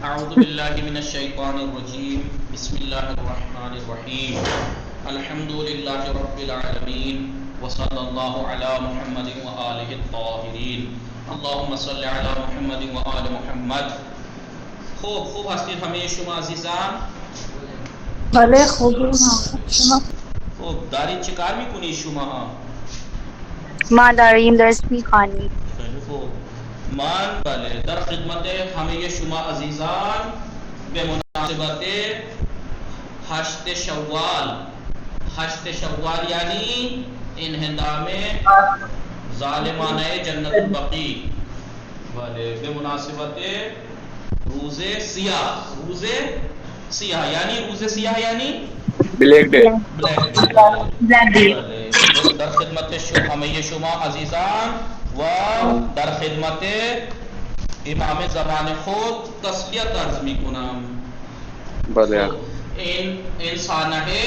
اعوذ باللہ من الشیطان الرجیم بسم اللہ الرحمن الرحیم الحمد للہ رب العالمین وصلی اللہ علی محمد وآلہ الطاہرین اللہم صلی علی محمد وآل محمد. خوب هستید همه شما عزیزان؟ بله خوبی شما خوب دارید چه کار میکنید شما ها؟ ما داریم درس میخوانیم. خیلی خوب. من بله در خدمت همه شما عزیزان به مناسبت 8 شوال یعنی انہدام ظالمانہ جنت البقیع بله به مناسبت روز سیاہ یعنی بلیک ڈے. در خدمت همه شما عزیزان و در خدمت امام زمان خود تسلیت عرض می کنم. بله این انسانه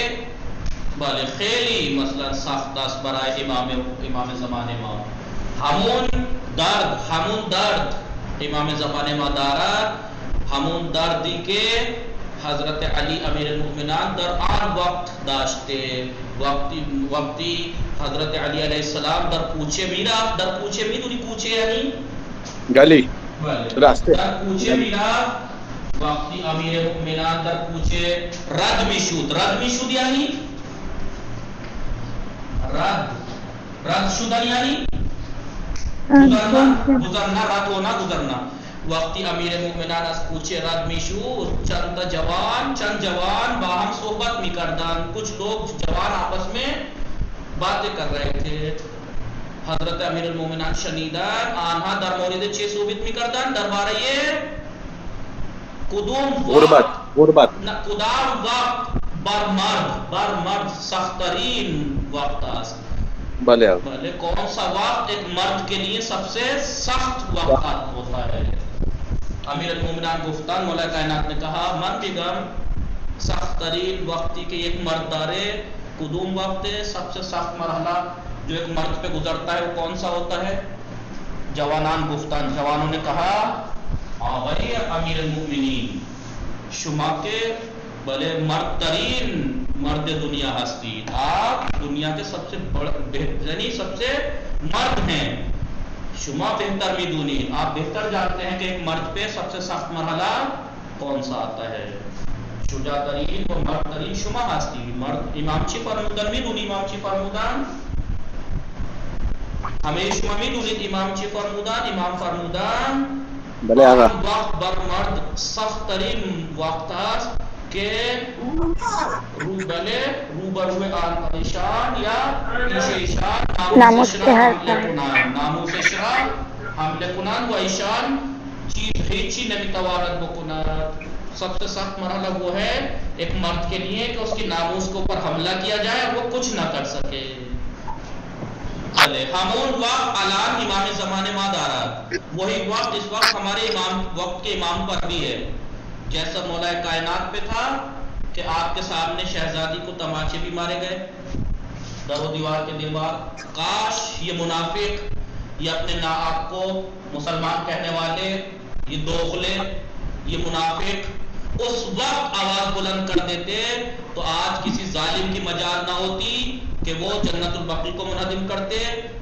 بله خیلی مثلا سخت است برای امام زمان ما. همون درد امام زمان ما دارد، همون دردی که حضرت علی امیر المؤمنان در آن وقت داشته. وقتی حضرت علی علیہ السلام در کوچه میرفت، در کوچه میدونی کوچه یعنی گلی راسته، در کوچه میرفت وقتی امیر المؤمنان در کوچه رد میشد یعنی رد شدن یعنی گذرنا رد ہونا گذرنا. وقتی امیر مومنان از کوچه رد میشد چند جوان با هم صحبت میکردند. کچھ لوگ جوان آپس میں باتیں کر رہے تھے. حضرت امیر المومنان شنیدن آنها در مورد چه صحبت میکردند؟ درباره کدام غربت بر مرد سخت‌ترین وقت است. بله کون سا وقت ایک مرد کے لیے سب سے سخت وقت ہوتا ہے؟ امیر المومنان گفتن، مولا کائنات نے کہا من بگم سخت ترین وقتی کہ ایک مرد دارے کدوم وقت ہے؟ سب سے سخت مرحلہ جو ایک مرد پہ گزرتا ہے وہ کون سا ہوتا ہے؟ جوانان گفتن، جوانوں نے کہا آبائی امیر المومنین شما کے بلے مرد ترین مرد دنیا ہستی، آپ دنیا کے سب سے یعنی سب سے مرد ہیں. شما بہتر میدونی، آپ بہتر جانتے ہیں کہ ایک مرد پہ سب سے سخت مرحلہ کون سا آتا ہے. شجاع ترین و مرد ترین شما ہستی. مرد امام چی فرمودن میدونی؟ امام چی فرمودن؟ ہمیں شما میدونید امام چی فرمودن؟ امام فرمودن بله آقا وقت بر مرد سخت ترین وقت است کہ روبروی آن ایشان یا پیش ایشان ناموس اشرا حمله کنند و ایشان چیز هیچی نمیتواند بکند. سب سے سخت مرحلہ وہ ہے ایک مرد کے لیے کہ اس کی ناموس کے اوپر حملہ کیا جائے اور وہ کچھ نہ کر سکے. ہمون وقت الان امام زمان ما دارد، وہی وقت اس وقت ہمارے وقت کے امام پر بھی ہے. جیسا مولا کائنات پہ تھا کہ آپ کے سامنے شہزادی کو تماچے بھی مارے گئے در و دیوار کے دیوار. کاش یہ منافق، یہ اپنے آپ کو مسلمان کہنے والے، یہ دوغلے، یہ منافق اس وقت آواز بلند کر دیتے تو آج کسی ظالم کی مجال نہ ہوتی کہ وہ جنت البقیع کو منہدم کرتے،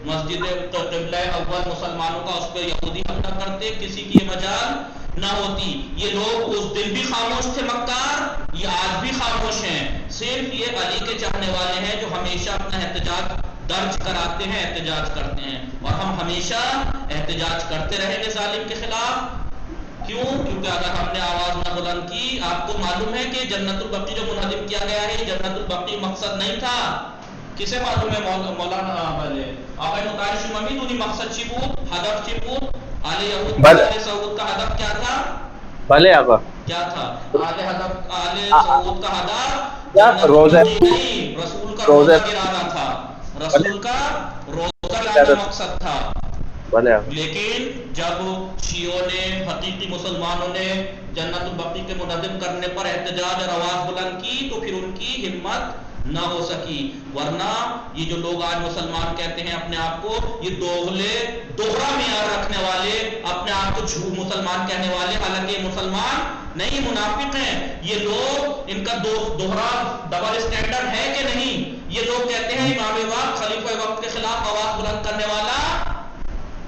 مسجد قبلہ اول مسلمانوں کا اس پہ یہودی حملہ کرتے، کسی کی یہ مجال نہ ہوتی. یہ لوگ اس دن بھی خاموش تھے مکار، یہ آج بھی خاموش ہیں. صرف یہ علی کے چاہنے والے ہیں جو ہمیشہ اپنا احتجاج درج کراتے ہیں، احتجاج کرتے ہیں، اور ہم ہمیشہ احتجاج کرتے رہیں گے ظالم کے خلاف. کیوں؟ کیونکہ اگر ہم نے آواز نہ بلند کی، آپ کو معلوم ہے کہ جنت البقیع جو منہدم کیا گیا ہے جنت البقیع مقصد نہیں تھا. کسے معلوم ہے؟ مولانا آقای مطهر شما میدونی مقصد چی بود؟ هدف چی بود؟ آل یهود آل سعود کا ہدف کیا تھا؟ بله آقا کیا تھا؟ آل سعود کا ہدف روزہ نہیں، رسول کا روزہ گرانا تھا. رسول کا روزہ گرانا مقصد تھا. لیکن جب شیعوں نے، حقیقی مسلمانوں نے جنت البقیع کے منہدم کرنے پر احتجاج اور آواز بلند کی تو پھر ان کی ہمت نہ ہو سکی. ورنہ یہ جو لوگ آج مسلمان کہتے ہیں اپنے آپ کو، یہ دوہرا معیار رکھنے والے، اپنے آپ کو جھوٹ مسلمان کہنے والے، حالانکہ یہ مسلمان نہیں، منافق ہیں. یہ لوگ، ان کا دوہرا ڈبل اسٹینڈرڈ ہے کہ نہیں؟ یہ لوگ کہتے ہیں امام وقت، خلیفہ وقت کے خلاف آواز بلند کرنے والا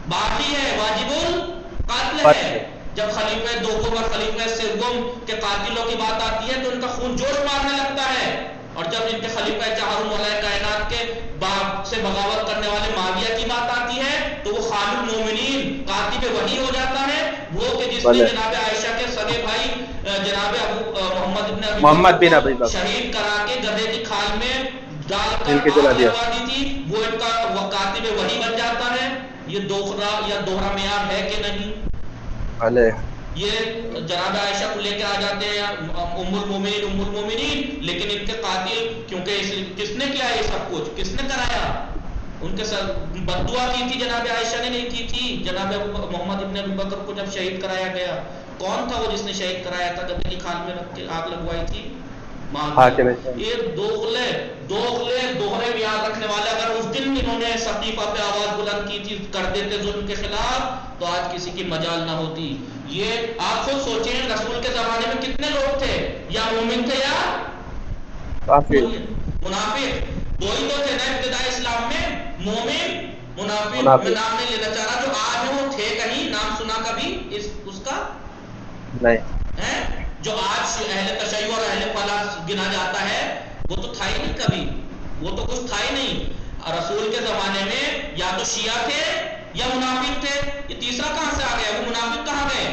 باغی ہے، واجب القتل ہے. جب خلیفہ دوم اور خلیفہ سوم کے قاتلوں کی بات آتی ہے تو ان کا خون جوش مارنے لگتا ہے، اور جب ان کے خلیفہ چہارم مولا کائنات کے باپ سے بغاوت کرنے والے معاویہ کی بات آتی ہے تو وہ خالد المومنین کاتب وحی ہو جاتا ہے، وہ کہ جس نے جناب عائشہ کے سگے بھائی جناب محمد بن ابی بکر شہید کرا کے گدھے کی کھال میں ڈال کر آگ لگوا دی تھی، وہ ان کا وہ کاتب وحی بن جاتا ہے. یہ دوہرا معیار ہے کہ نہیں؟ یہ جناب عائشہ کو لے کے آ جاتے ہیں ام المومنین، لیکن ان کے قاتل، کیونکہ کس نے کیا یہ سب کچھ، کس نے کرایا؟ ان کے ساتھ بد دعا کی تھی جناب عائشہ نے نہیں کی تھی. جناب محمد ابن ابی بکر کو جب شہید کرایا گیا، کون تھا وہ جس نے شہید کرایا تھا، گدھے کی کھال میں رکھ کے آگ لگوائی تھی؟ یہ دوہرے معیار رکھنے والے اگر اس دن انہوں نے سقیفہ پہ آواز بلند کی تھی، کر دیتے ظلم کے خلاف، تو آج کسی کی مجال نہ ہوتی. یہ آپ خود سوچیں، رسول کے زمانے میں کتنے لوگ تھے؟ یا مومن تھے یا منافق؟ دو ہی تو تھے نا ابتدائی اسلام میں، مومن منافق. میں نام نہیں لینا چاہ رہا، جو آج وہ تھے کہیں نام سنا کبھی اس کا نہیں؟ جو آج اہل تشیع اور اہل فلاح گنا جاتا ہے وہ تو تھا ہی نہیں کبھی، وہ تو کچھ تھا ہی نہیں. رسول کے زمانے میں یا تو شیعہ تھے یا منافق تھے. یہ تیسرا کہاں سے آ گیا؟ وہ منافق کہاں گئے؟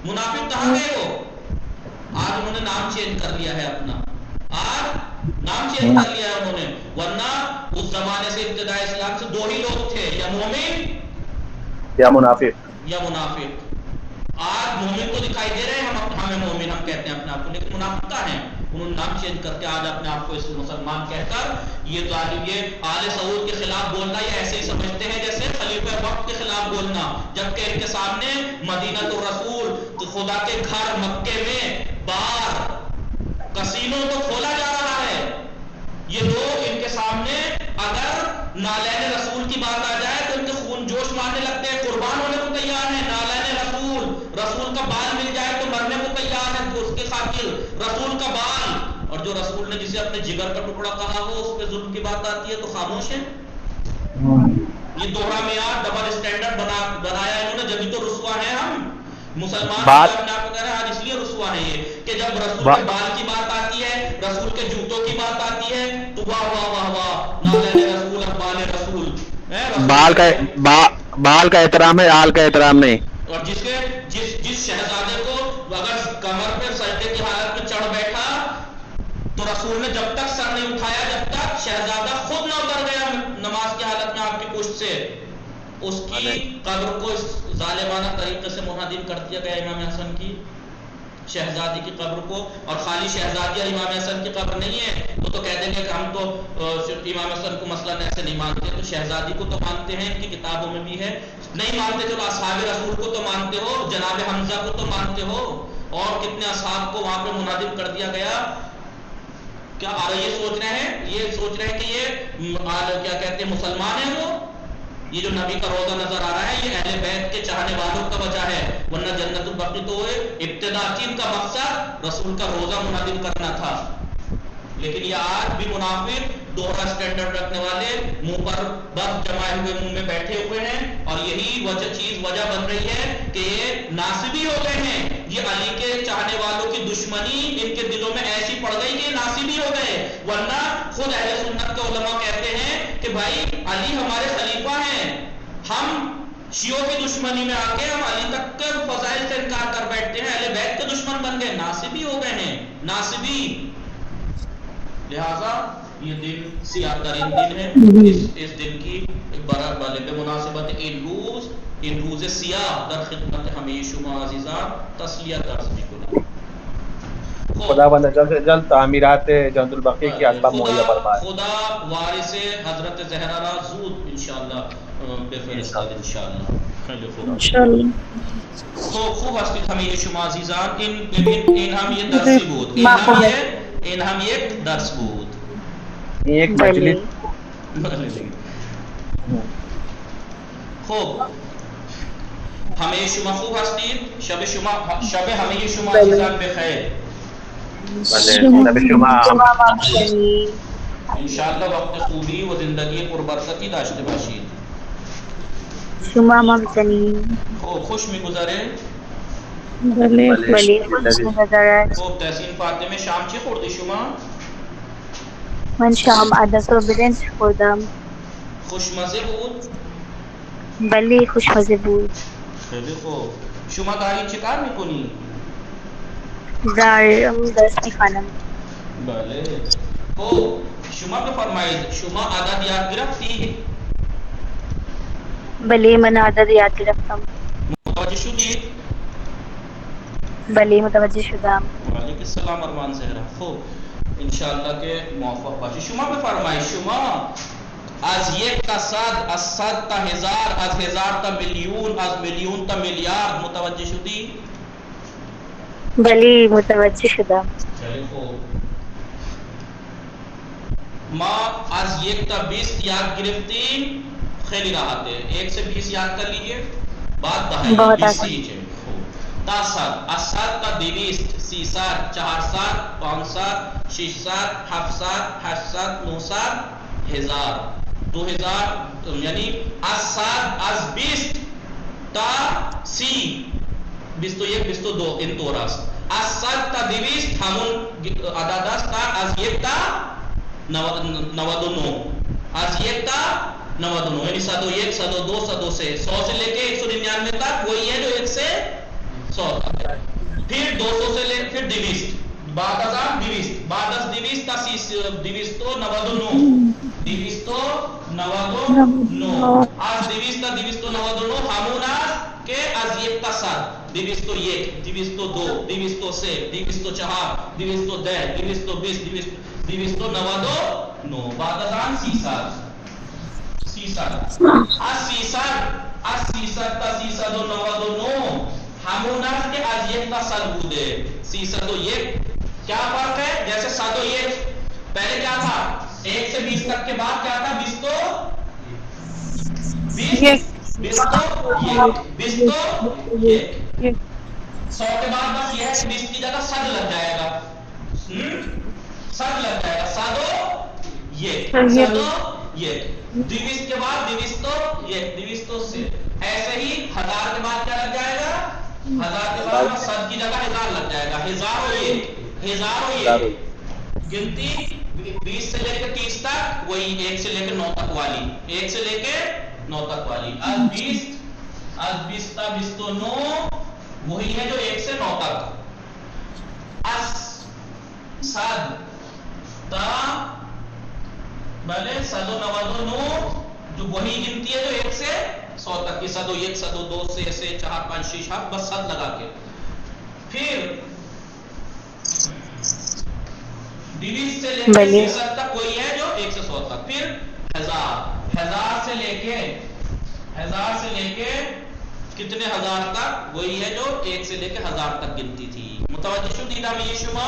منافق کہاں گئے وہ؟ آج انہوں نے نام چینج کر لیا ہے اپنا، آج نام چینج کر لیا ہے انہوں نے. ورنہ اس زمانے سے ابتدائی اسلام سے دو ہی لوگ تھے، یا مومن یا منافق. آج مومن کو دکھائی دے رہے ہیں ہمیں مومن، ہم کہتے ہیں اپنے آپ کو، لیکن منافق کا ہے. انہوں نے نام چینج کر کے آج اپنے آپ کو اس مسلمان کہہ کر یہ ظالم، یہ آل سعود کے خلاف بولنا یہ ایسے ہی سمجھتے ہیں جیسے خلیفہ وقت کے خلاف بولنا، جبکہ ان کے سامنے مدینہ الرسول، خدا کے گھر مکے میں بار کسینوں کو کھولا جا رہا ہے. یہ لوگ ان کے سامنے اگر نالین رسول کی بات آ جائے تو ان کے خون جوش مارنے لگتے ہیں، قربان ہونے کو تیار ہیں. نالین رسول کا بال مل جائے تو مرنے کو تیار ہے اس کے خاطر، رسول کا بال. اور جو رسول نے جسے اپنے جگر کا ٹکڑا کہا ہو اس پہ ظلم کی بات آتی ہے تو خاموش ہے. یہ دوہرا معیار، ڈبل اسٹینڈرڈ بنایا انہوں نے، جبھی تو رسوا ہے ہم مسلمان. اپنے آپ کو کہہ رہے ہیں آج اس لیے رسوا ہے یہ کہ جب رسول کے بال کی بات آتی ہے، رسول کے جوتوں کی بات آتی ہے تو واہ واہ واہ واہ، نالین رسول اقبال رسول. بال کا احترام ہے، آل کا احترام نہیں. اور جس شہزادے کو اگر کمر پہ سجدے کی حالت میں چڑھ بیٹھا تو رسول نے جب تک سر نہیں اٹھایا، جب تک شہزادہ خود نہ اتر گیا نماز کی حالت میں آپ کی پشت سے، اس کی قبر کو اس ظالمانہ طریقے سے منہدم کر دیا گیا امام حسن کی شہزادی کی قبر کو. اور خالی شہزادی اور امام حسن کی قبر نہیں ہے، وہ تو کہہ دیں گے کہ ہم تو امام حسن کو مثلاً ایسے نہیں مانتے، تو شہزادی کو تو مانتے ہیں، ان کی کتابوں میں بھی ہے. نہیں مانتے چلو اصحاب رسول کو تو مانتے ہو، جناب حمزہ کو تو مانتے ہو، اور کتنے اصحاب کو وہاں پہ منہدم کر دیا گیا. کیا یہ سوچ رہے ہیں کہ یہ کیا کہتے ہیں مسلمان ہیں وہ؟ یہ جو نبی کا روزہ نظر آ رہا ہے یہ اہل بیت کے چاہنے والوں کا وجہ ہے، ورنہ جنت البقیع تو ابتدا چین کا مقصد رسول کا روزہ منہدم کرنا تھا. لیکن یہ آج بھی منافق دوہرا سٹینڈرڈ رکھنے والے منہ پر بس جمائے ہوئے منہ میں بیٹھے ہوئے ہیں، اور یہی وجہ بن رہی ہے کہ یہ ناصبی ہو گئے ہیں. یہ علی کے چاہنے والوں کی دشمنی ان کے دلوں میں ایسی پڑ گئی کہ ناصبی ہو گئے. ورنہ خود اہل سنت کے علماء کہتے ہیں کہ بھائی علی ہمارے خلیفہ ہیں، ہم شیعوں کی دشمنی میں آ کے ہم علی تک کے فضائل سے انکار کر بیٹھتے ہیں، اہل بیت کے دشمن بن گئے، ناصبی ہو گئے ہیں، ناصبی. لہذا یہ دن سیاہ ترین دن ہے. اس دن کی بمناسبت ان روز سیاہ در خدمت ہمیں شما عزیزان تسلیت عرض میکنم. خدا بندہ جلد سے جلد تعمیرات جنت البقیع کی اسباب مہیا فرمائے. خدا وارث حضرت زہرا را زود انشاءاللہ بفرستاد انشاءاللہ. خوب هستید همه شما عزیزان. این هم یه درسی بود، این هم یک درس بود. ایک بلی مجلس خوب همه شما خوب هستید؟ شب همه شما بله. عزیزان بخیر. شب شما شما ممتنی انشاءالله وقت خوبی و زندگی پربرکتی داشته باشید. شما ممتنی خوب خوش میگذره؟ بلی خوش می‌گذرد. خوب تحسین فاطمه شام چی خوردی شما؟ من شام عدس و برنج خوردم. خوشمزه بود؟ بلی خوشمزه بود. خیلی خوب. شما داری چی کار میکنی؟ درس میخوانم. بله. خوب شما بفرمایید شما عدد یاد گرفتی؟ بلی من عدد یاد گرفتم. متوجه شدید؟ بلی متوجه شدم. وعلیکم السلام ارمان زهرا. خوب انشاءالله که موفق باشید. شما بفرمایید شما از یک تا صد، از صد تا هزار، از هزار تا میلیون، از میلیون تا میلیارد متوجه شدی؟ بلی متوجه شدم. خیلی خوب. ما از یک تا 20 یاد گرفتیم. خیلی راحت ہے. 1 سے 20 یاد کر لیجئے. بعد دہائی بہت 20 آسان. لیجئے. تا صد، از صد تا 200، 300، 400، 500، 600، 700، 800، 900، 1000، 2000 یعنی از صد، از 20 تا 30، 21، 22 اینطور است. از صد تا 200 همون عدد است از یک تا 99. از یک تا 99 یعنی 101، 102، 103، 100 سے لے کے 199 تک وہی ہے جو 1 سے 100 تک. پھر 200 سے لے پھر 200 بعد از 200 بعد از 200 تا 299 299 از 200 تا 299 همون است که از یک تا 100 201 202 203 204 210 220 299 بعد از آن 300 از 300 تا 399 همون است که از یک تا 100 بوده. 301 کیا فرق ہے؟ جیسے 101 پہلے کیا تھا 1 سے 20 تک کے بعد کیا تھا 20 تو 100 کے بعد بس یہ ہے کہ 20 کی جگہ 100 لگ جائے گا. 100 لگ جائے گا. 200 کے بعد 200 سے ایسے ہی 1000 کے بعد کیا لگ جائے گا 1000 کے بعد 100 کی جگہ 1000 لگ جائے گا. ہزار گنتی 20 سے لے کے 30 تک وہی 1 سے لے کے 9 تک والی 1 سے لے کے 9 تک والی. از 20 تا 20 تو 9 وہی ہے جو 1 سے 9 تک. از 100 تا بلے 199 جو وہی گنتی ہے جو 1 سے 100 تک کی 101 102 سے ایسے 4 5 6 7 بس 7 لگا کے. پھر 20 سے لے کے 100 تک وہی ہے جو 1 سے 100 تک. پھر 1000 سے لے کے کتنے ہزار تک وہی ہے جو 1 سے لے کے 1000 تک گنتی تھی. متوجہ شدید نام یہ شما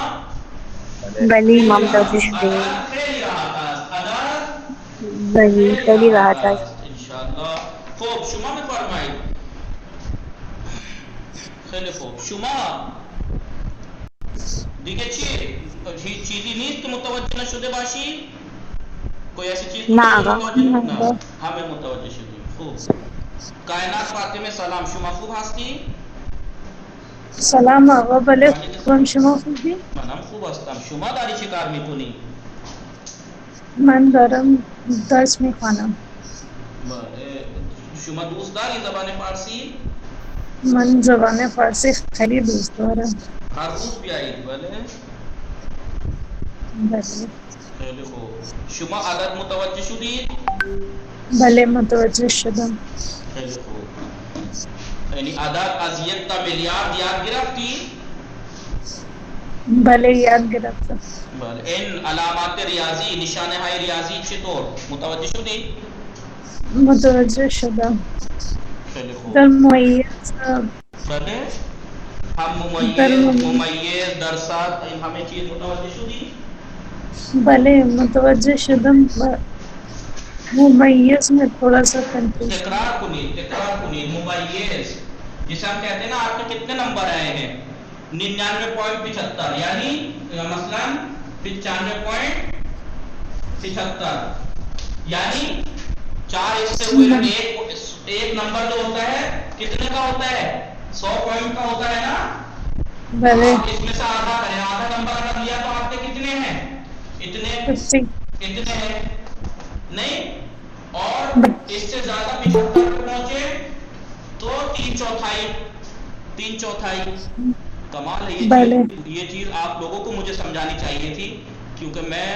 بلی متوجہ شدم. خیلی راحت است. بلی خیلی راحت است. انشاءالله. خوب شما بفرمایید. خیلی خوب. شما دیگه چیزی نیست که متوجه نشده باشی؟ کوئی ایسی چیز نه همه متوجه شدیم. خوب. کائنات فاطمه سلام شما خوب هستی؟ سلام آقا. بله خوبم. شما خوبی؟ منم خوب هستم. شما داری چی کار میکنی؟ من دارم درس میخوانم. بله. شما دوست داری زبان فارسی؟ من زبان فارسی خیلی دوست دارم. هر روز بیایید. بله. بله. خیلی خوب. شما عدد متوجه شدید؟ بله متوجه شدم. خیلی خوب. یعنی عدد از 1 تا میلیارد یاد گرفتی؟ بله یاد گرفتم. بله. این علامات ریاضی نشانه های ریاضی چطور متوجه شدی؟ متوجه شدم. خیلی خوب. در ممیز بله. هم ممیز درصد این همه چیز متوجه شدی؟ بھلے متوجہ شدم ممیز میں تھوڑا سا کنفیوژن تکرار کنید ممیز جسے ہم کہتے ہیں نا آپ کے کتنے نمبر آئے ہیں 99.75 یعنی مثلا 95.75 یعنی 4 حصے ہوئے ایک نمبر جو ہوتا ہے کتنے کا ہوتا ہے 100 پوائنٹ کا ہوتا ہے نا بھلے آپ اس میں سے آدھا کریں آدھا نمبر اگر لیا تو آپ کے کتنے ہیں اتنے ہیں نہیں اور اس سے زیادہ 75 پہ پہنچے تو 3/4 کمال ہے یہ چیز آپ لوگوں کو مجھے سمجھانی چاہیے تھی کیونکہ میں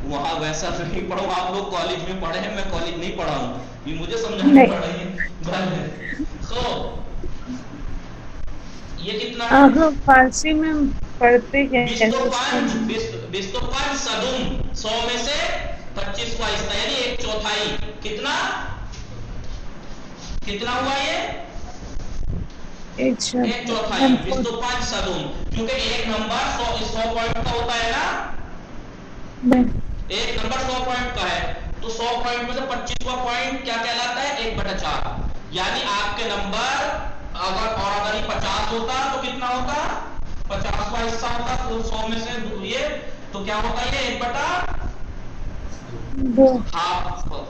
وہاں ویسا نہیں پڑھا ہوں آپ لوگ کالج میں پڑھے ہیں میں کالج نہیں پڑھا ہوں یہ مجھے سمجھانی پڑ رہی ہے تو یہ کتنا ہے آپ لوگ فارسی میں پڑھتے ہیں 25 صدم 100 میں سے 25 کا حصہ یعنی 1/4 کتنا ہوا یہ 1/4 25 صدم کیونکہ ایک نمبر 100 پوائنٹ کا ہوتا ہے نا ایک نمبر 100 پوائنٹ کا ہے تو 100 پوائنٹ میں سے 25واں پوائنٹ کیا کہلاتا ہے 1/4 یعنی آپ کے نمبر اگر یہ 50 ہوتا تو کتنا ہوتا 50واں حصہ ہوتا تو 100 میں سے یہ تو کیا ہوتا ہے 1/2 ہاف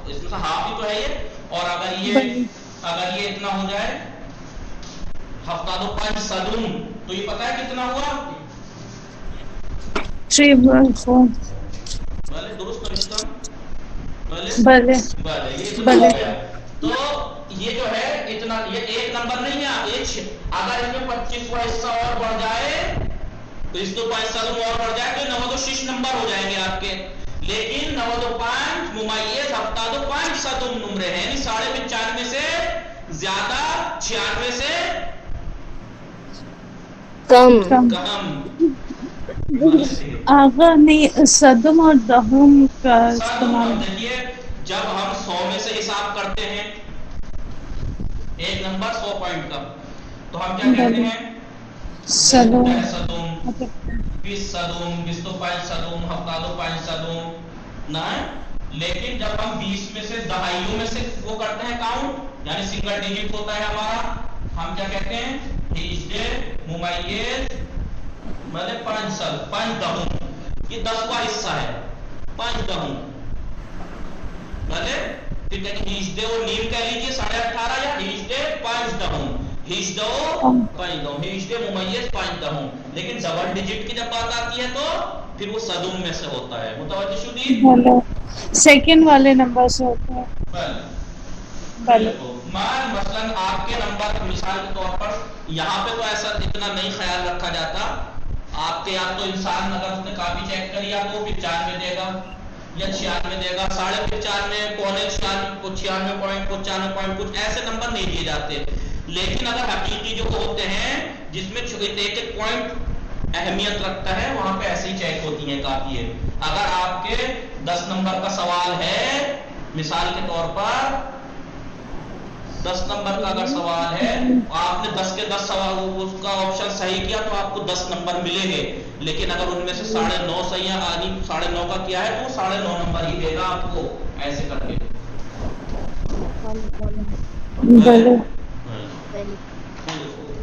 اس میں سے ہاف ہی تو ہے یہ اور اگر یہ اتنا ہو جائے 75 صدم تو یہ پتہ ہے کتنا ہوا 3/4 بھلے درست رشتہ بھلے یہ اتنا ہو گیا تو یہ جو ہے اتنا یہ ایک نمبر نہیں ہے اگر اس میں 25واں حصہ اور بڑھ جائے تو اس 5 صدم اور بڑھ جائے تو 96 نمبر ہو جائیں گے آپ کے لیکن 95 ممیز 75 صدم نمرے ہیں یعنی 95 سے زیادہ 96 سے کم آغا نہیں صدم اور دہم کا استعمال دیکھیے جب ہم 100 میں سے حساب کرتے ہیں ایک نمبر 100 پوائنٹ کا تو ہم کیا کہتے ہیں صدم 20 صدم 25 صدم 75 صدم نہ لیکن جب ہم 20 میں سے دہائیوں میں سے وہ کرتے ہیں کاؤنٹ یعنی سنگل ڈیجٹ ہوتا ہے ہمارا ہم کیا کہتے ہیں ممیز مطلب 5 دہم یہ 10واں حصہ ہے 5 دہم مطلب ٹھیک ہے ہیجدے اور نیم کہہ لیجیے 18.5 یا ہیجدے 5 دہم ہیجدو 5 دہم ہیجدے ممیز 5 دہم لیکن ڈبل ڈیجٹ کی جب بات آتی ہے تو پھر وہ صدم میں سے ہوتا ہے متوجہ شدید سیکنڈ والے نمبر سے ہوتا ہے مثلا آپ کے نمبر مثال کے طور پر یہاں پہ تو ایسا اتنا نہیں خیال رکھا جاتا آپ کے یا تو انسان اگر اس نے کافی چیک کر لیا تو 95 دے گا یا 96 دے گا 95.5 96.95 کچھ ایسے نمبر نہیں دیے جاتے لیکن اگر حقیقی جو ہوتے ہیں جس میں ایک پوائنٹ اہمیت رکھتا ہے وہاں پہ ایسے ہی چیک ہوتی ہیں کافی ہے اگر آپ کے 10 نمبر کا سوال ہے مثال کے طور پر 10 نمبر کا اگر سوال ہے آپ نے 10 کے 10 سوال اس کا آپشن صحیح کیا تو آپ کو 10 نمبر ملیں گے لیکن اگر ان میں سے 9.5 صحیح ہے آدمی 9.5 کا کیا ہے تو 9.5 نمبر ہی دے گا آپ کو ایسے کر کے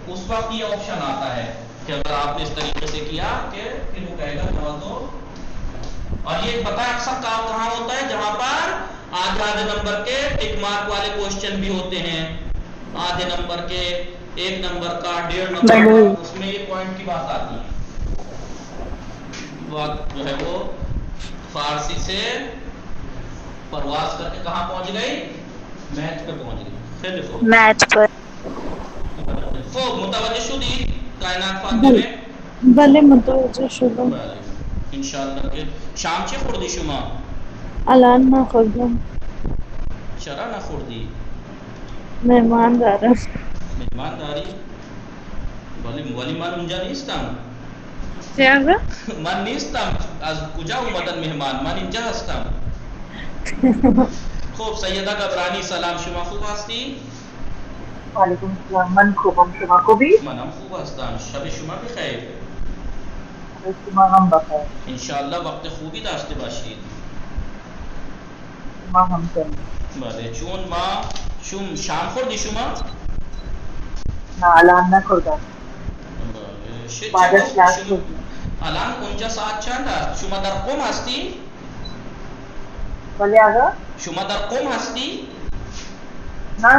اس وقت یہ آپشن آتا ہے کہ اگر آپ نے اس طریقے سے کیا کہ پھر وہ کہے گا جواب دو اور یہ پتہ اکثر کام کہاں ہوتا ہے جہاں پر آدھے نمبر کے ٹک مارک والے کوشچن بھی ہوتے ہیں آدھے نمبر کے 1 نمبر کا 1.5 نمبر کا اس میں یہ پوائنٹ کی بات آتی ہے بات جو ہے وہ فارسی سے پرواز کر کے کہاں پہنچ گئی میتھ پہ پہنچ گئی پھر دیکھو میتھ پر متوجہ شدید کائنات فاتحہ میں بلے متوجہ شدم انشاءاللہ کہ شام چه خوردی شما؟ الان نخوردم چرا نخوردی؟ مهمان دارم مهمان داری؟ ولی من اونجا نیستم چرا؟ من نیستم از کجا اومدن مهمان من اینجا هستم خب سیدہ گبرانی سلام شما خوب هستی؟ وعلیکم السلام من خوبم شما خوبی؟ منم خوب هستم شب شما بخیر شما هم بخیر. انشاءالله وقت خوبی داشته باشید. شما همچنین. بله چون ما شام خوردی شما؟ نه الان نخوردم. بله بعد از کلاس خوردم. الان اونجا ساعت چند است؟ شما در قم هستی؟ ولی آقا؟ شما در قم هستی؟ نه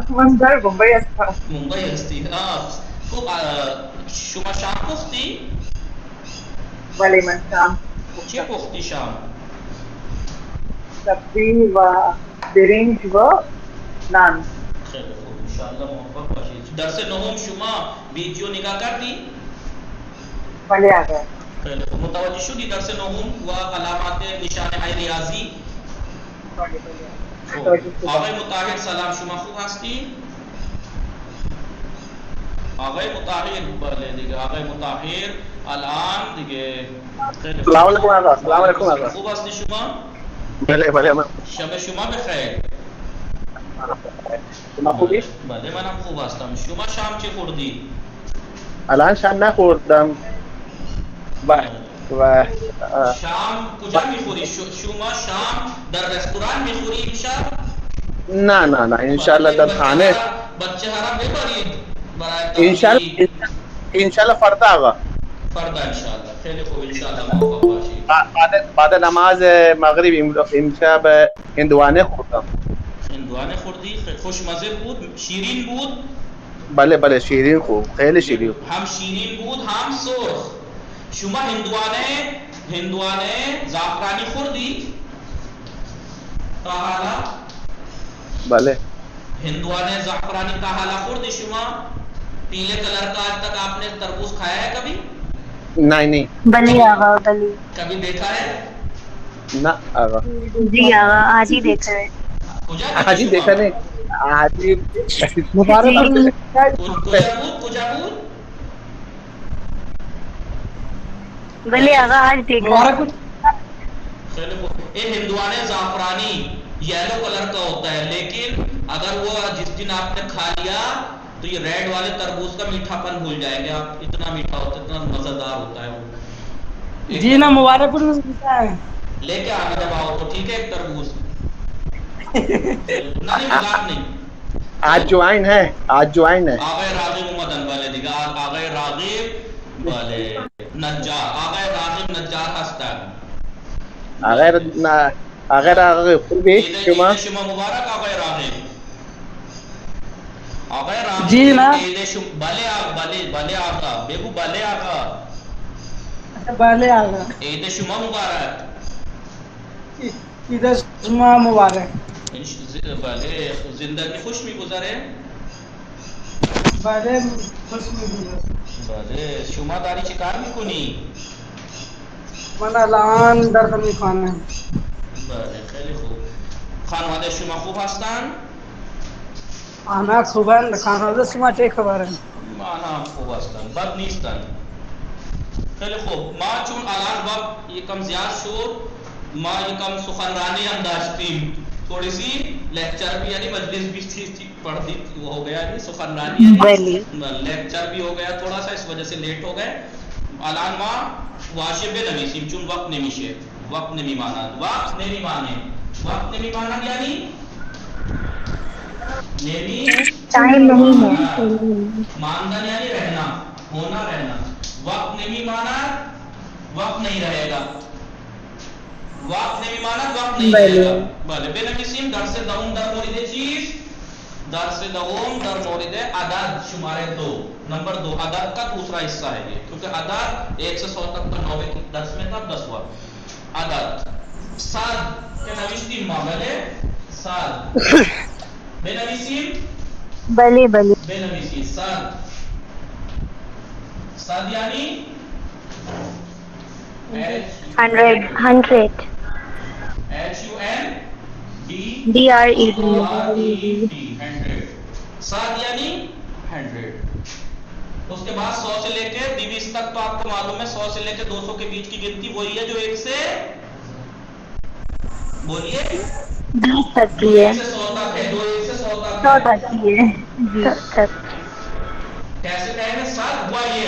من در بمبئی هستم. ممبئی هستی. خوب شما شام پختی؟ ولی من شام چه پختی شام؟ سبزی و برنج و نان. خیلی خوب انشاءالله موفق باشید. درس نهم شما ویدیو نگاه کردی؟ ولی آقا. خیلی خوب متوجه شدی درس نهم و علامات نشانه های ریاضی؟ ولی خوب. آقای مطاهر سلام، شما خوب هستی؟ آقای مطاهر بله دیگه آقای مطاهر الان دیگه خیلی خوب. السلام علیکم آقا. السلام علیکم آقا. خوب هستی شما؟ بله بله من شب شما بخیر. شما خوبی؟ بله منم خوب هستم. شما شام چه خوردی؟ الان شام نخوردم و شام کجا میخوری؟ شما شام در رستوران میخوری امشب؟ نه انشالله در خانه. بچه ها را ببرید برای تفریح. انشالله فردا آقا. فردا انشالله. خیلی خوب انشالله موفق باشید. بعد نماز مغرب امشب هندوانه خوردم. هندوانه خوردی؟ خوشمزه بود؟ شیرین بود؟ بله شیرین خوب، خیلی شیرین. هم شیرین بود هم سرخ. شما هندوانه زعفرانی خوردی؟ تا حالا؟ بله. ہندوانے زعفرانی کا حالا خوردی شما؟ پیلے کلر کا آج تک آپ نے تربوز کھایا ہے کبھی؟ نہیں. بلی آغا بلی. کبھی دیکھا ہے؟ نہ آقا. جی آغا آج ہی دیکھا ہے. آج ہی دیکھا نہیں. آج ہی مبارک. کجا بود؟ بلی آغا آج دیکھا ہے. یہ ہندوانے زعفرانی یلو کلر کا ہوتا ہے، لیکن اگر وہ جس دن آپ نے کھا لیا تو یہ ریڈ والے تربوز کا میٹھا پن بھول جائیں گے آپ. اتنا میٹھا ہوتا ہے، اتنا مزیدار ہوتا ہے وہ. جی نا مبارک پور میں ملتا ہے. لے کے آنا جب آؤ تو ٹھیک ہے ایک تربوز. نہیں مذاق نہیں. آج جوائن ہے. آغای راغب مدن والے دیگا آغای راغب والے راغب نجار هستن. آغای راغب خوبی شما؟ شما مبارک آغای راغب. آغای راغب جی نا. بله آقا بگو بله آقا. بله آقا. عید شما مبارک. عید شما مبارک. بله زندگی خوش میگذره؟ بله خوش میگذره. بله شما داری چی کار میکنی؟ من الان درس میخوانم. بله خیلی خوب. خانواده شما خوب هستن؟ آنها خوبن. خانواده شما چه خبره؟ آنها خوب هستن، بد نیستن. خیلی خوب. ما چون الان وقت یکم زیاد شد ما یکم سخنرانی هم داشتیم، تھوڑی سی لیکچر بھی یعنی مجلس بھی تھی پڑھتی وہ ہو گیا، سخنرانی لیکچر بھی ہو گیا تھوڑا سا، اس وجہ سے لیٹ ہو گئے. الان ما واجب نویسیم چون وقت نمیشه. وقت نمیماند. وقت نمیماند یعنی ٹائم نہیں ہے. ماندن یعنی رہنا، ہونا رہنا. وقت نمیماند وقت نہیں رہے گا. وقت نمیماند وقت نہیں رہے گا. بله بنویسیم درس دوم در مورد چیز؟ درس دوم در مورد عدد شماره 2 نمبر 2 عدد کا دوسرا حصہ ہے یہ، کیونکہ عدد 1 سے 100 تک کا 9 10 میں تھا 10 ہوا. عدد سال کے نویسیم ما بله سال بنویسیم بلی بنویسیم سال. سال یعنی 100 DRED. سات یعنی 100. اس کے بعد 100 سے لے کے 20 تک تو آپ کو معلوم ہے 100 سے لے کے 200 کے بیچ کی گنتی وہی ہے جو 1 سے بولیے 20 تک کی ہے. 1 سے 100 تک ہے. 1 سے 100 100 تک تک کی ہے. جی تک. کیسے کہیں گے؟ 7 ہوا یہ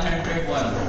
101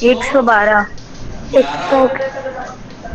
112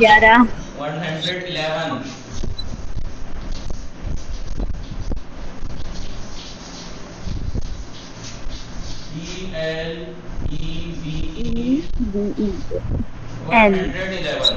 11 111 N 111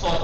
100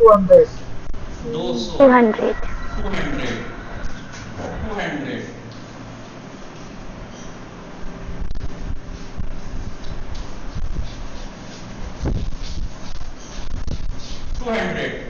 200 200 200 200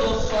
200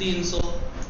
300,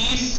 30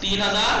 3000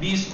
20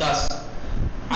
10,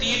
3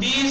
20।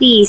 30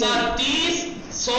30 100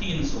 300।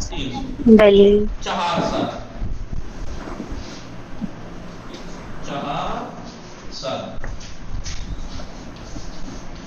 300 400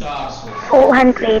400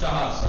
400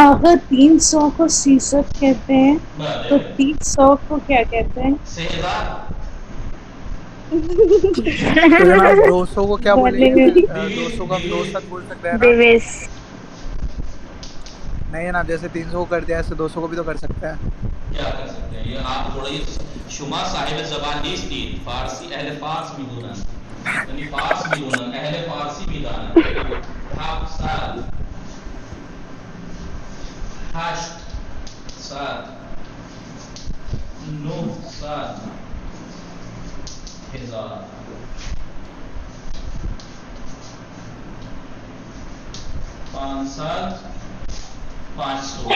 اگر 300 کو 600 کہتے ہیں تو 300 کو کیا کہتے ہیں؟ 6000 تو جناب 200 کو کیا بولیں گے بھلے پھر 200 کو ہم 200 بول سکتے ہیں نا؟ بیویس نہیں جناب، جیسے 300 کو کر دیا ایسے 200 کو بھی تو کر سکتے ہیں. کیا کر سکتے ہیں؟ یہ آپ تھوڑا شما صاحب زبان نیست دید فارسی اہل فارس میدونن، یعنی فارس میدونن، اہل فارسی میدانن. 700 800 900 1000 500 500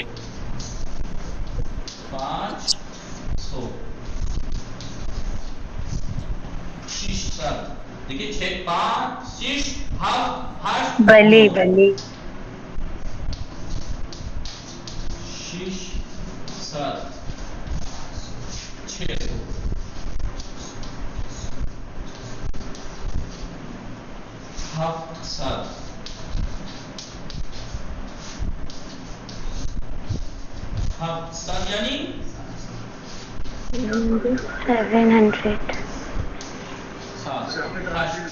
500 600 دیکھیے 6 5 6 7 8 بلی بلی 6 7 600 700 700 یعنی 700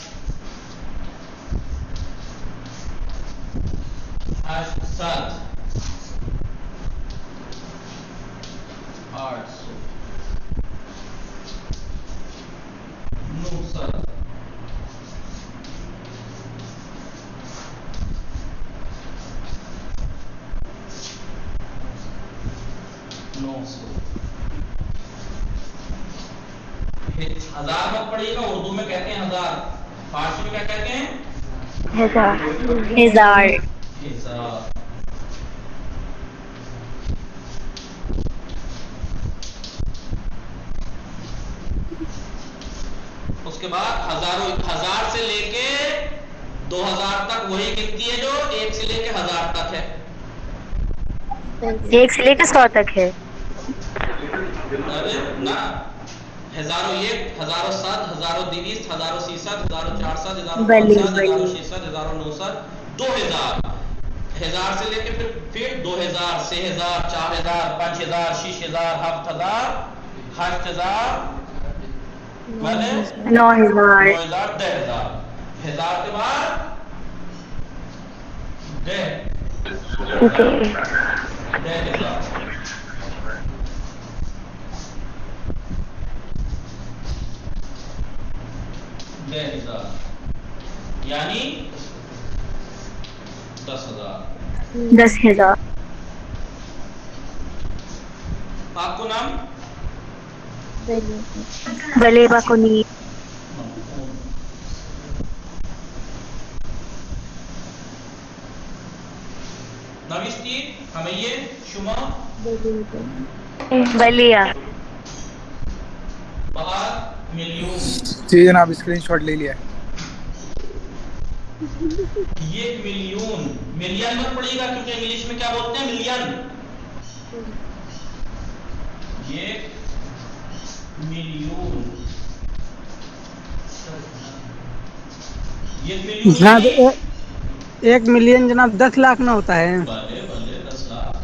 800 900 ہزار مت پڑھیے گا، اردو میں کہتے ہیں ہزار، فارسی میں کیا کہتے ہیں؟ 1000 ہزار. اس کے بعد ہزار سے لے کے 2000 تک وہی گنتی ہے جو 1 سے لے کے 1000 تک ہے. 1 سے لے کے 100 تک ہے. ارے نہ، 1001 1007 1020 1030 1040 بلی 1050 بلی 1060 1090 2000. 1000 سے لے کے پھر 2000 6000 4000 5000 6000 7000 8000 بلے 9000 9000 10000. 1000 کے بعد 10,000 یعنی 10,000. 10,000 آپ کو نام بلی باکنی نوشتی ہمیں یہ شما بلیا باہر ملین. جی جناب اسکرین شاٹ لے لیا. یہ ملین مت پڑے گا کیونکہ انگلش میں کیا بولتے ہیں ملین. یہ ملین جناب 1 ملین جناب 10 لاکھ نہ ہوتا ہے. بلے 10 لاکھ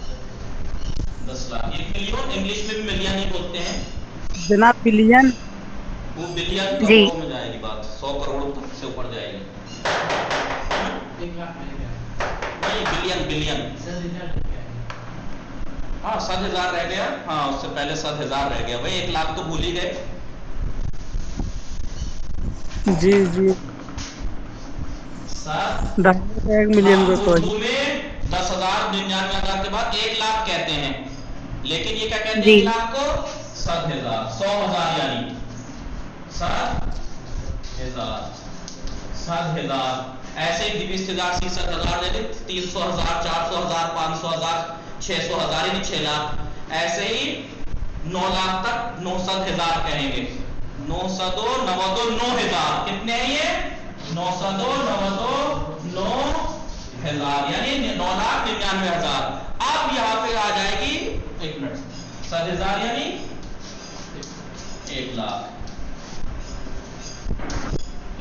10 لاکھ. یہ ملین انگلش میں بھی ملین ہی بولتے ہیں جناب بلین وہ بلین جی کروڑوں میں جائے گی بات، 100 کروڑ سے اوپر جائے گی. نہیں بلین ہاں 7,000 رہ گیا. ہاں اس سے پہلے 7,000 رہ گیا بھائی، 1 لاکھ تو بھول ہی گئے. جی جی 7 1 ملین ہم کو تو اردو میں 10,000 99,000 کے بعد 1 لاکھ کہتے ہیں، لیکن یہ کیا کہتے ہیں جی 1 لاکھ کو 7,000 100,000 یعنی 7,000 7,000. ایسے ہی 20,000 30,000 یعنی 300,000 400,000 500,000 600,000 یعنی 6 لاکھ. ایسے ہی 9 لاکھ تک 900,000 کہیں گے. 9,000 کتنے ہیں یہ 9,000 یعنی 9,99,000. اب یہاں پہ آ جائے گی 1 منٹ 7,000 یعنی 1 lakh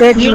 1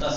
10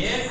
1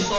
100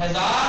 1000,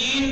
3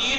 3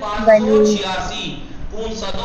586 500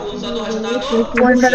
500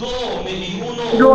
2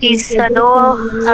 300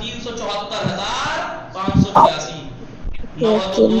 374,586। 92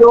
2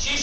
6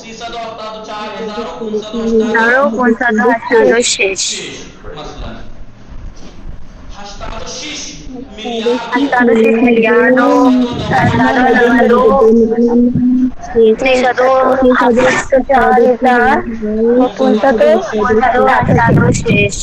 374,500 Zaro puntado hastado shesh. مثلا 86 miliardo Hastado shesh miliardo. Hastado puntado hastado shesh.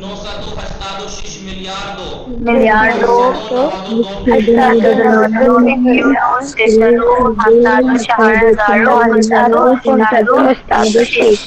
986 miliardo Miliardo. Hastado hastado shesh.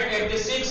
986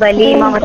Bali Muhammad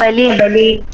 Bali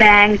Bank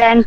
Bank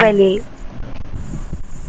Bali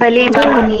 Bali Baguni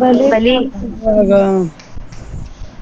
Bali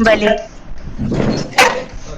Bali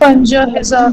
50,000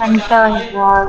50,000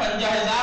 50,000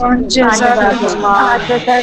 5,000 5,000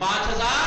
5,000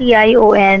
RECEPTION,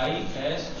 IST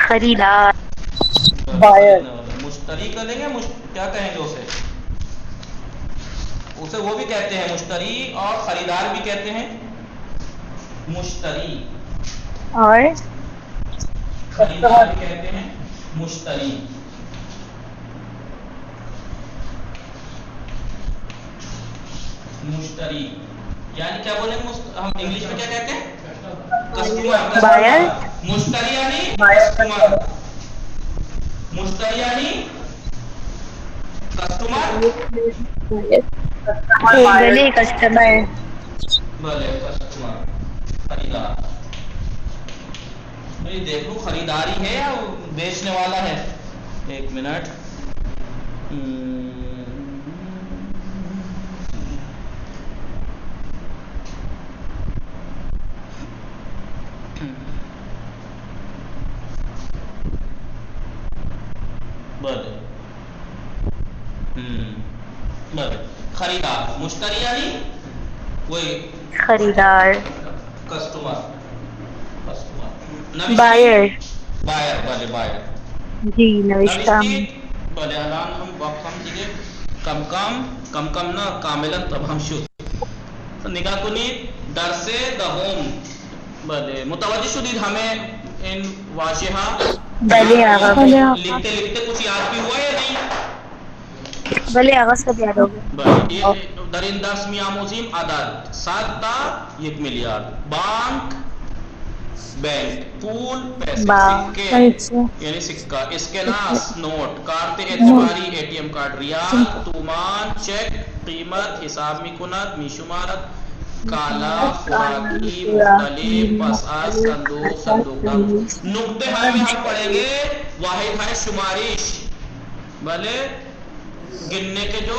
خریدار Buyer. مشتری کا لیں گے کیا کہیں گے اسے وہ بھی کہتے ہیں مشتری اور خریدار بھی کہتے ہیں مشتری اور خریدار بھی کہتے ہیں مشتری مشتری یعنی کیا بولیں گے ہم انگلش میں کیا کہتے ہیں کسٹمر Buyer. مشتری یعنی Buyer. کسٹمر مشتری یعنی کسٹمر بھلے کسٹمر بھلے کسٹمر خریدار نہیں دیکھ لوں خریداری ہے یا بیچنے والا ہے ایک منٹ بھلے بھلے خریدار مشتری یعنی وہی خریدار کسٹمر بائر بائر بھلے بائر جی نوشتہ بھلے الان ہم وقت ہم دیگه کم نہ کاملا تمام شد نگاہ کنید درس دهم بھلے متوجہ شدید ہمیں ان واضحہ بھلے آغا لکھتے کچھ یاد بھی ہوا یا نہیں بھلے آغا سب یاد ہو گیا در این درس میآموزیم عدد 7 تا 1 میلیارد بانک پول پیسے سکے یعنی سکہ اسکناس نوٹ کارت اعتباری ATM کارڈ ریال تومان چیک قیمت حساب میکند میشمارد کالا خوراکی مختلف پساز صندوق نقطے ہمیں ہم پڑھیں گے واحد ہے شمارش بھلے گننے کے جو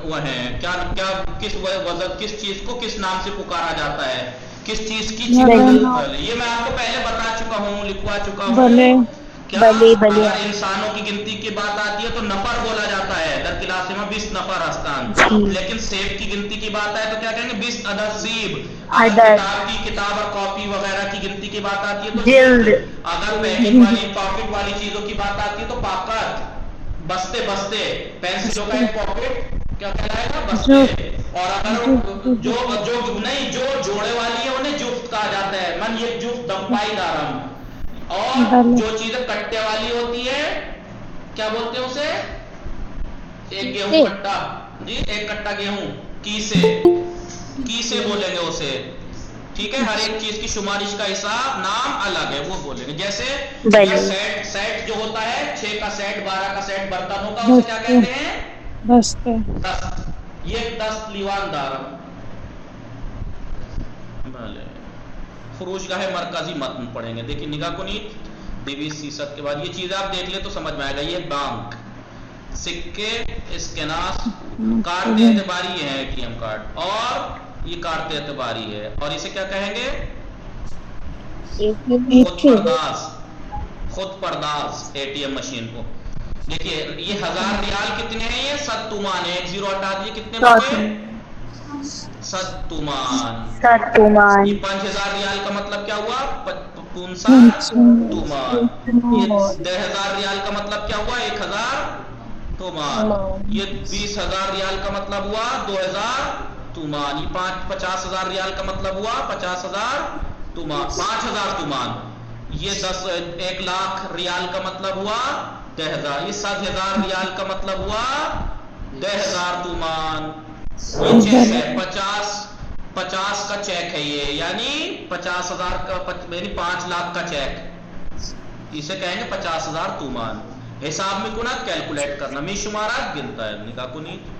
وہ ہیں کیا کس وزن کس چیز کو کس نام سے پکارا جاتا ہے کس چیز کی یہ میں آپ کو پہلے بتا چکا ہوں لکھوا چکا ہوں اگر انسانوں کی گنتی کی بات آتی ہے تو نفر بولا جاتا ہے در کلاس میں 20 نفر ہستان لیکن سیب کی گنتی کی بات آئے تو کیا کہیں گے 20 عدد سیب کتاب اور کاپی وغیرہ کی گنتی کی بات آتی ہے تو جلد اگر پیکنگ والی پاکٹ والی چیزوں کی بات آتی ہے تو پاکٹ بستے پینسلوں کا ایک پاکٹ کیا کہلائے گا بستے اور اگر جو جوڑے والی ہے انہیں جفت کہا جاتا ہے من یہ جفت دمپائی دارم اور جو چیزیں کٹے والی ہوتی ہے کیا بولتے ہیں اسے ایک گیہوں کٹا جی ایک کٹا گیہوں کی سے بولیں گے اسے ٹھیک ہے ہر ایک چیز کی شمارش کا حساب نام الگ ہے وہ بولیں گے جیسے سیٹ جو ہوتا ہے 6 کا سیٹ 12 کا سیٹ برتنوں کا اسے کیا کہتے ہیں دست یہ دست لیوان دارم بھلے فروش گاہ مرکزی متن پڑھیں گے دیکھیں نگاہ کنید 20% کے بعد یہ چیزیں آپ دیکھ لیں تو سمجھ میں آئے گا یہ بینک سکے اسکناس کارت اعتباری ہے ATM کارڈ اور یہ کارت اعتباری ہے اور اسے کیا کہیں گے خود پرداز ATM مشین کو دیکھیے یہ 1000 ریال کتنے ہیں یہ 7 تومان ہے 1 0 ہٹا دیے کتنے بچے 7 تومان یہ 5000 ریال کا مطلب کیا ہوا 500 تومان یہ 10000 ریال کا مطلب کیا ہوا 1000 تومان یہ 20000 ریال کا مطلب ہوا 2000 تومان یہ 50000 ریال کا مطلب ہوا 50000 تومان 5000 تومان یہ 1 لاکھ ریال کا مطلب ہوا 10000 یہ 70000 ریال کا مطلب ہوا 10000 تومان یہ چیک ہے 50 کا چیک ہے یہ یعنی 50000 کا یعنی 5 لاکھ کا چیک اسے کہیں گے 50000 تومان حساب میں کنات کیلکولیٹ کرنا میں شمارات گنتا ہے نکاح کنیت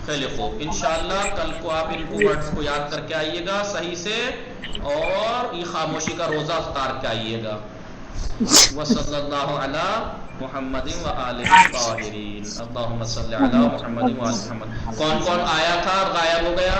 خیلی خوب انشاءاللہ کل کو آپ ان کو ورڈز کو یاد کر کے آئیے گا صحیح سے اور یہ خاموشی کا روزہ افطار کے آئیے گا وصلی اللہ علی محمد و آلہ الطاہرین اللہم صلی علی محمد و آلہ محمد کون آیا تھا اور غائب ہو گیا